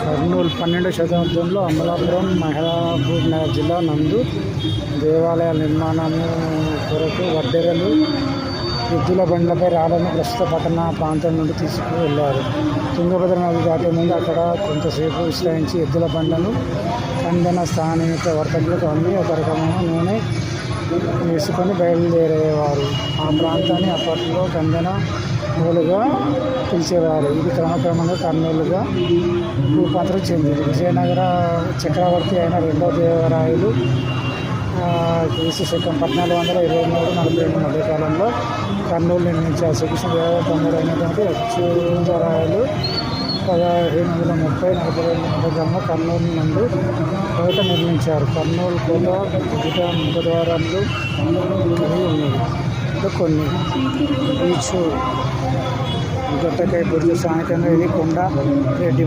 కర్నూలు 12వ శతాబ్దంలో అమలాపురం మహబూబ్నగర్ జిల్లా నందు దేవాలయాల నిర్మాణము కొరకు వడ్డెరలు ఎద్దుల బండ్లపై రాళ్లను ప్రస్తుత పట్టణ ప్రాంతం నుండి తీసుకువెళ్లారు. తుంగభద్ర నది దాటే ముందు అక్కడ కొంతసేపు విశ్రమించి ఎద్దుల బండ్లను కందెన స్థానిక వర్తకులకు అమ్మి ఒక రకమైన నూనె వేసుకొని బయలుదేరేవారు. ఆ ప్రాంతాన్ని అప్పట్లో కందెన మూలుగా పిలిచేవారు. ఇది క్రమక్రమంగా కర్నూలుగా రూపాంతరం చెందింది. విజయనగర చక్రవర్తి అయిన రెండవ దేవరాయలు క్రీస్తు శకం 1423-42 మధ్యకాలంలో కర్నూలు నిర్మించారు. శ్రీకృష్ణదేవరాయ తమ్ముడు అయినటువంటి అచ్యుతరాయలు 1530-42 మధ్యకాలంలో కర్నూలు నందు కోట నిర్మించారు. కర్నూలు కోట వివిధ ముఖద్వారాలు కలిగి ఉన్నది. కొన్ని బీచ్ గట్టకై బుర్జు స్థానికంగా ఇది కొండ రెడ్డి